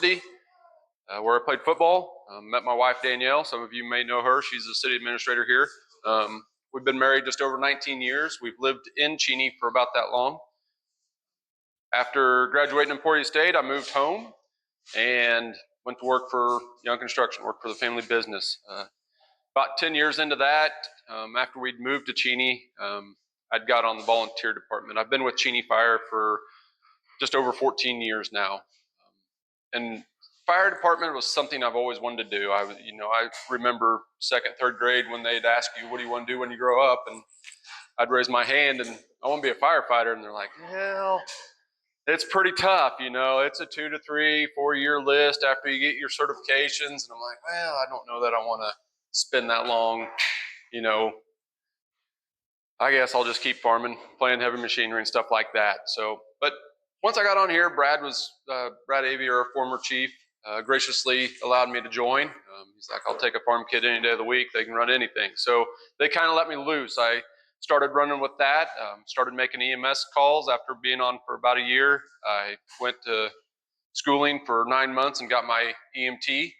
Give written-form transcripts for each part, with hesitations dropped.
where I played football. Met my wife, Danielle. Some of you may know her. She's the city administrator here. We've been married just over 19 years. We've lived in Cheney for about that long. After graduating in Emporia State, I moved home and went to work for Young Construction, worked for the family business. About 10 years into that, after we'd moved to Cheney, I'd got on the volunteer department. I've been with Cheney Fire for just over 14 years now. And fire department was something I've always wanted to do. I remember second, third grade when they'd ask you, what do you want to do when you grow up? And I'd raise my hand and I want to be a firefighter. And they're like, well, it's pretty tough. It's a 2 to 3, 4 year list after you get your certifications. And I'm like, well, I don't know that I want to spend that long. I guess I'll just keep farming, playing heavy machinery and stuff like that. So, but once I got on here, Brad Avey, our former chief, graciously allowed me to join. He's like, I'll take a farm kid any day of the week. They can run anything. So they kind of let me loose. I started running with that, started making EMS calls after being on for about a year. I went to schooling for 9 months and got my EMT.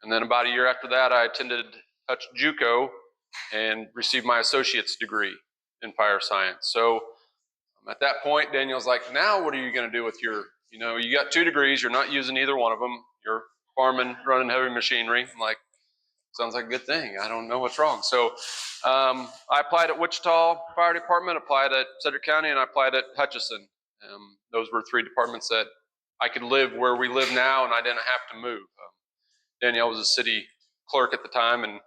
And then about a year after that, I attended Hutch JUCO and received my associate's degree in fire science. So at that point, Daniel's like, now what are you going to do with your, you got 2 degrees, you're not using either one of them, you're farming, running heavy machinery. I'm like, sounds like a good thing. I don't know what's wrong. So I applied at Wichita Fire Department, applied at Sedgwick County, and I applied at Hutchinson. Those were 3 departments that I could live where we live now and I didn't have to move. Danielle was a city clerk at the time, and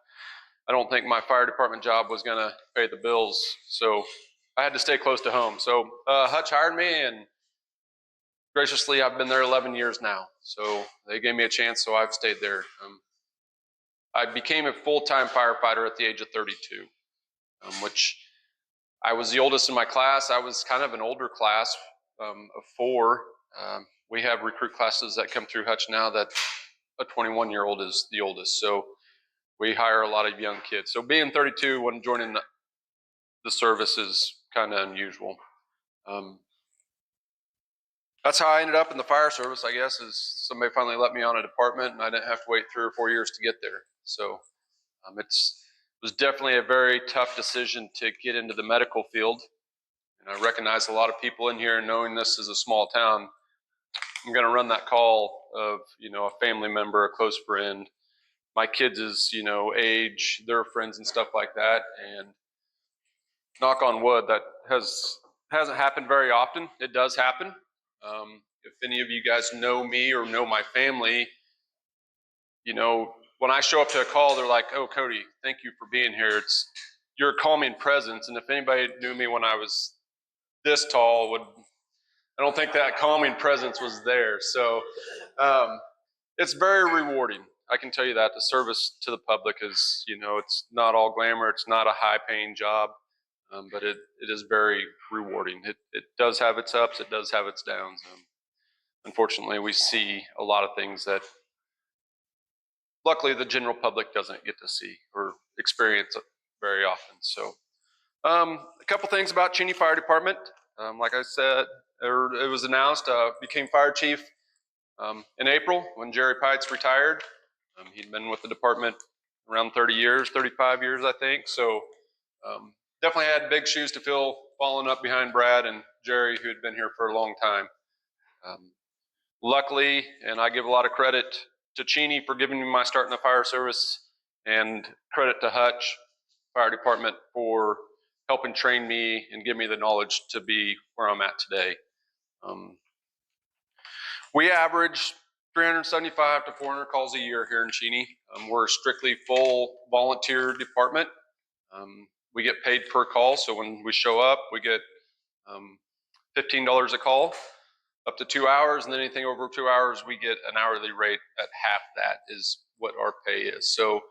I don't think my fire department job was going to pay the bills. So I had to stay close to home. So Hutch hired me, and graciously, I've been there 11 years now. So they gave me a chance, so I've stayed there. I became a full-time firefighter at the age of 32, which I was the oldest in my class. I was kind of an older class of 4. We have recruit classes that come through Hutch now that a 21-year-old is the oldest. So we hire a lot of young kids. So being 32 when joining the service is kind of unusual. That's how I ended up in the fire service, I guess, is somebody finally let me on a department and I didn't have to wait 3 or 4 years to get there. So it was definitely a very tough decision to get into the medical field. And I recognize a lot of people in here, knowing this is a small town, I'm going to run that call of, a family member, a close friend, my kids' age, their friends and stuff like that. And knock on wood, that hasn't happened very often. It does happen. If any of you guys know me or know my family, when I show up to a call, they're like, oh, Cody, thank you for being here. You're a calming presence. And if anybody knew me when I was this tall, I don't think that calming presence was there. So it's very rewarding. I can tell you that the service to the public is, it's not all glamour. It's not a high paying job, but it is very rewarding. It does have its ups. It does have its downs. Unfortunately, we see a lot of things that luckily the general public doesn't get to see or experience very often. So a couple things about Cheney Fire Department. Like I said, it was announced, became fire chief in April when Jerry Pites retired. He'd been with the department around 30 years, 35 years, I think. So definitely had big shoes to fill, following up behind Brad and Jerry, who had been here for a long time. Luckily, and I give a lot of credit to Cheney for giving me my start in the fire service, and credit to Hutch Fire Department for helping train me and give me the knowledge to be where I'm at today. We average 375 to 400 calls a year here in Cheney. We're a strictly full volunteer department. We get paid per call, so when we show up, we get $15 a call, up to 2 hours, and then anything over 2 hours, we get an hourly rate at half that is what our pay is. So,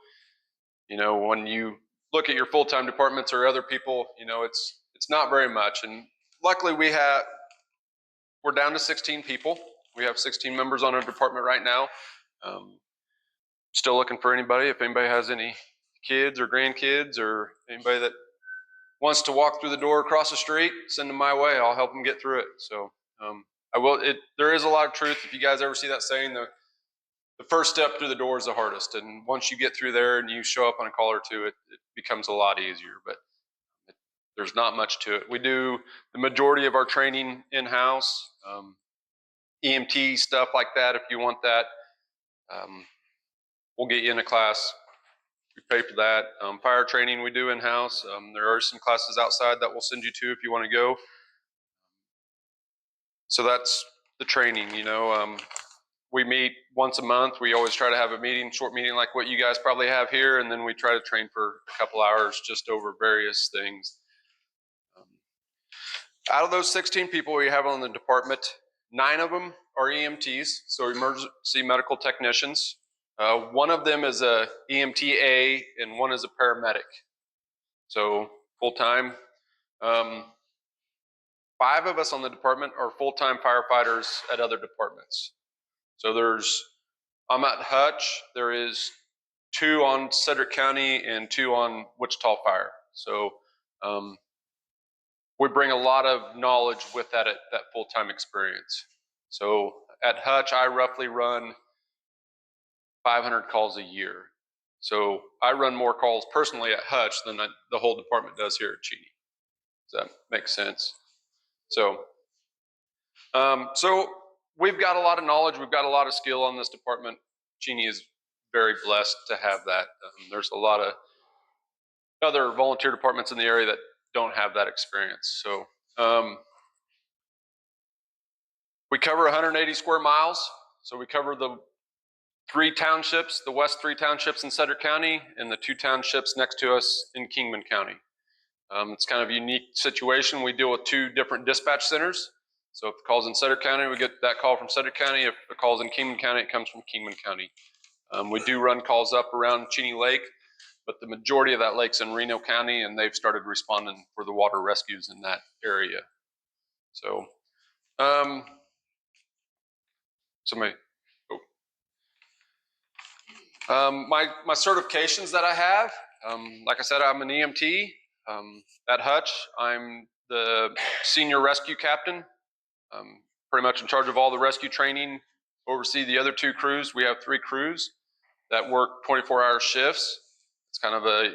when you look at your full-time departments or other people, it's not very much. And luckily we're down to 16 people. We have 16 members on our department right now. Still looking for anybody. If anybody has any kids or grandkids or anybody that wants to walk through the door across the street, send them my way. I'll help them get through it. So I will. There is a lot of truth. If you guys ever see that saying, the first step through the door is the hardest, and once you get through there and you show up on a call or two, it becomes a lot easier. But there's not much to it. We do the majority of our training in-house, EMT stuff like that. If you want that, we'll get you in a class. We pay for that. Fire training we do in-house. There are some classes outside that we'll send you to if you want to go. So that's the training, we meet once a month. We always try to have a meeting, short meeting like what you guys probably have here, and then we try to train for a couple hours just over various things. Out of those 16 people we have on the department, 9 of them are EMTs, so emergency medical technicians. One of them is a EMTA and one is a paramedic. So full-time. 5 of us on the department are full-time firefighters at other departments. So I'm at Hutch, there is 2 on Cedric County and 2 on Wichita Fire. So we bring a lot of knowledge with that full-time experience. So at Hutch, I roughly run 500 calls a year. So I run more calls personally at Hutch than the whole department does here at Cheney. Does that make sense? So we've got a lot of knowledge. We've got a lot of skill on this department. Cheney is very blessed to have that. There's a lot of other volunteer departments in the area that don't have that experience. So we cover 180 square miles. So we cover the 3 townships, the west 3 townships in Cedric County and the 2 townships next to us in Kingman County. It's kind of a unique situation. We deal with 2 different dispatch centers. So if the call's in Cedric County, we get that call from Cedric County. If the call's in Kingman County, it comes from Kingman County. We do run calls up around Cheney Lake, but the majority of that lake's in Reno County, and they've started responding for the water rescues in that area. So, my certifications that I have, like I said, I'm an EMT. At Hutch, I'm the senior rescue captain, pretty much in charge of all the rescue training, oversee the other 2 crews. We have 3 crews that work 24-hour shifts. It's kind of a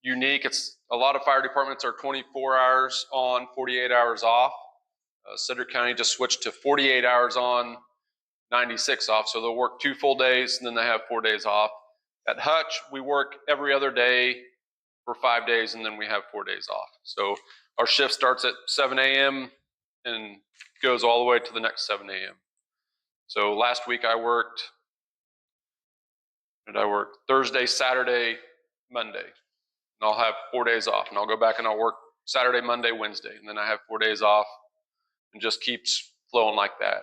unique, a lot of fire departments are 24 hours on, 48 hours off. Cedric County just switched to 48 hours on, 96 off. So they'll work 2 full days and then they have 4 days off. At Hutch, we work every other day for 5 days and then we have 4 days off. So our shift starts at 7 a.m. and goes all the way to the next 7 a.m. So last week I worked Thursday, Saturday, Monday, and I'll have 4 days off, and I'll go back and I'll work Saturday, Monday, Wednesday, and then I have 4 days off, and just keeps flowing like that.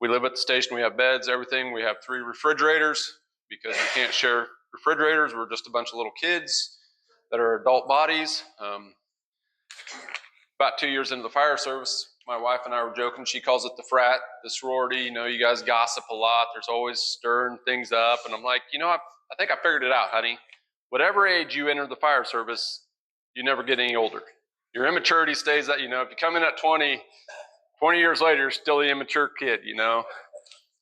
We live at the station, we have beds, everything. We have 3 refrigerators because we can't share refrigerators. We're just a bunch of little kids that are adult bodies. About 2 years into the fire service, my wife and I were joking. She calls it the frat, the sorority. You guys gossip a lot. There's always stirring things up. And I'm like, I think I figured it out, honey. Whatever age you enter the fire service, you never get any older. Your immaturity stays that, if you come in at 20 years later, you're still the immature kid,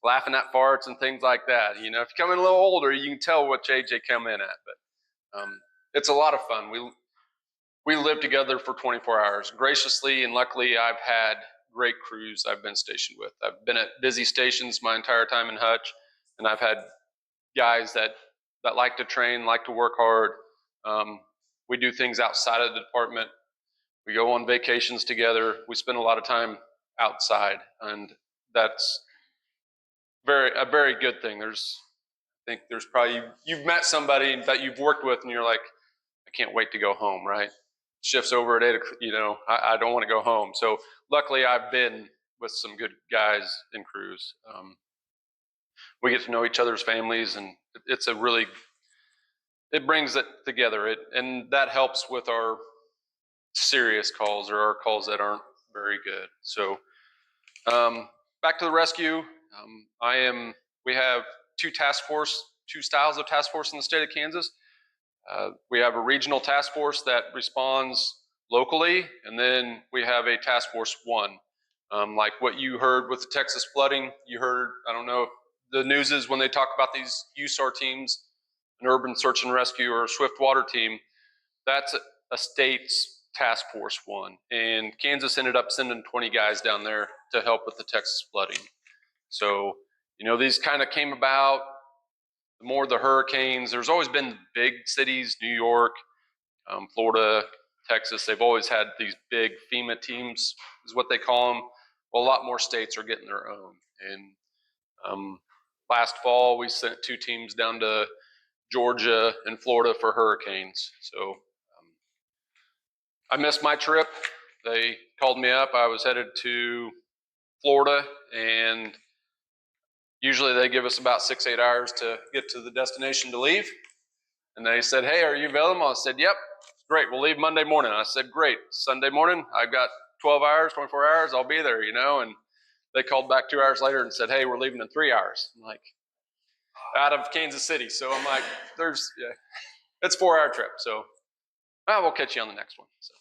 laughing at farts and things like that. If you come in a little older, you can tell which age they come in at. But it's a lot of fun. We live together for 24 hours. Graciously and luckily, I've had great crews I've been stationed with. I've been at busy stations my entire time in Hutch, and I've had guys that like to train, like to work hard. We do things outside of the department. We go on vacations together. We spend a lot of time outside, and that's a very good thing. I think there's probably, you've met somebody that you've worked with, and you're like, I can't wait to go home, right? Shifts over at 8 o'clock, I don't want to go home. So luckily I've been with some good guys and crews. We get to know each other's families, and it brings it together. And that helps with our serious calls or our calls that aren't very good. So back to the rescue. We have 2 styles of task force in the state of Kansas. We have a regional task force that responds locally, and then we have a task force 1. Like what you heard with the Texas flooding, you heard, I don't know if the news is when they talk about these USAR teams, an urban search and rescue or a swift water team, that's a state's task force one. And Kansas ended up sending 20 guys down there to help with the Texas flooding. So, you know, these kind of came about, the more the hurricanes, there's always been big cities, New York, Florida, Texas, they've always had these big FEMA teams, is what they call them. Well, a lot more states are getting their own. And last fall, we sent 2 teams down to Georgia and Florida for hurricanes. So I missed my trip. They called me up. I was headed to Florida, and usually they give us about 6-8 hours to get to the destination to leave. And they said, hey, are you available? I said, yep. Great, we'll leave Monday morning. I said, great. Sunday morning, I've got 12 hours, 24 hours, I'll be there, you know. And they called back 2 hours later and said, hey, we're leaving in 3 hours. I'm like, out of Kansas City. So I'm like, it's a 4-hour trip. So we'll catch you on the next one. So